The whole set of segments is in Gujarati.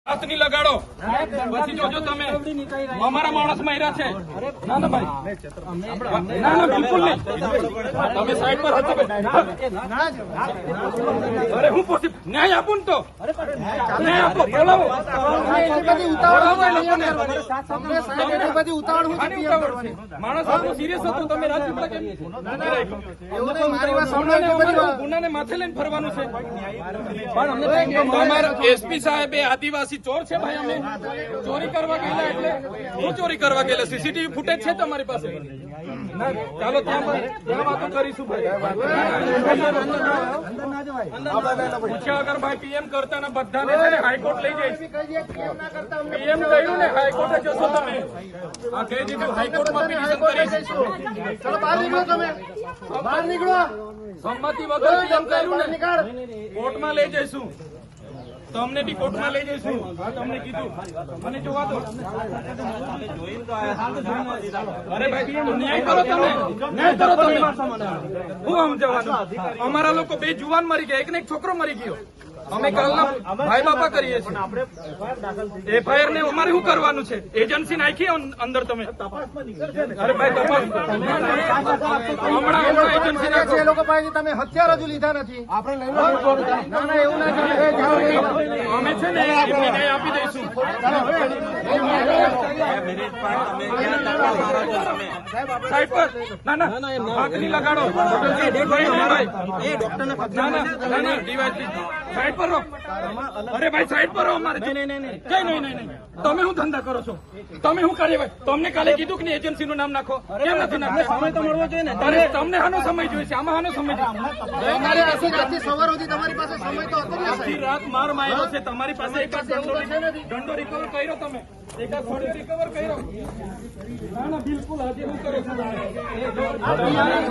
હાથ ની લગાડો પછી જોજો તમે અમારા માણસ માર્યા છે ના ના ભાઈ ના ના બિલકુલ નહીં તમે સાઈડ પર હતો અરે હું પોસી ન્યાય આપું ને તો ન્યાય આપો બોલાવો માણસ આપણું સિરિયસ હતું તમે રાજપીપળા કેમ ગુનાને માથે લઈને ફરવાનું છે પણ અમારા એસપી સાહેબ આદિવાસી ચોર છે ભાઈ અમે ચોરી કરવા ગયેલા એટલે હું ચોરી કરવા ગયેલા સીસીટીવી ફૂટેજ છે તમારી પાસે ચાલો ત્યાં વાતો કરીશું પૂછ્યા વગર ભાઈ પીએમ કરતા ને બધાને છે ને હાઈકોર્ટ લઈ જઈશ પીએમ કહ્યું ને હાઈકોર્ટે જશો તમે આ કહી દીધું હાઈકોર્ટમાં પિટિશન કરીશ બહાર નીકળો સંમતિ વગર પીએમ કહ્યું ને કોર્ટમાં લઈ જઈશું તમને બી કોર્ટમાં લઈ જઈશું તમને કીધું મને જોવા દો અરે ભાઈ ન્યાય કરો તમે ન્યાય કરો તમે હું સમજવાનું અમારા લોકો બે જુવાન મરી ગયા એક ને એક છોકરો મરી ગયો અમે કાલના ભાઈ બાપા કરીએ છીએ એફઆઈઆર ને અમારે શું કરવાનું છે એજન્સી નાખી અંદર તમે અરે ભાઈ તપાસ હમણાં એજન્સી નાખો એ લોકો પાસે તમે હથિયાર હજુ લીધા નથી આપણે એવું ના અમે છે ને એમને ન્યાય આપી દઈશું સાઈડ પર ના ના હાથ ની લગાડો સાઈડ પર રહો અરે ભાઈ સાઈડ પર રહો અમારે કઈ નહીં તમે શું ધંધા કરો છો તમે શું કાર્યવાહી તમને કાલે કીધું કે એજન્સી નું નામ નાખો કેમ નથી નાખો સમય તો મળવો જોઈએ ને તમને હાનો સમય જોઈએ છે આમાં હાનો સમય જોઈએ સવાર સુધી તમારી પાસે સમય તો હતો આખી રાત માર માર્યો છે તમારી પાસે એક દંડો રિકવર કર્યો તમે એક થોડી રિકવર કર્યો ના ના બિલકુલ હજી હું કરો છો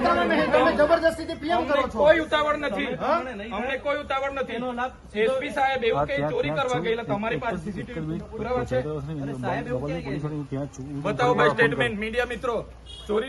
તમે જબરદસ્તીથી પીએમ કરો છો કોઈ ઉતાવળ નથી અમને કોઈ ઉતાવળ નથી એસપી સાહેબ એવું કઈ ચોરી કરવા ગયેલા તમારી પાસે સીસીટીવી પુરાવા છે બતાવો ભાઈ સ્ટેટમેન્ટ મીડિયા મિત્રો ચોરી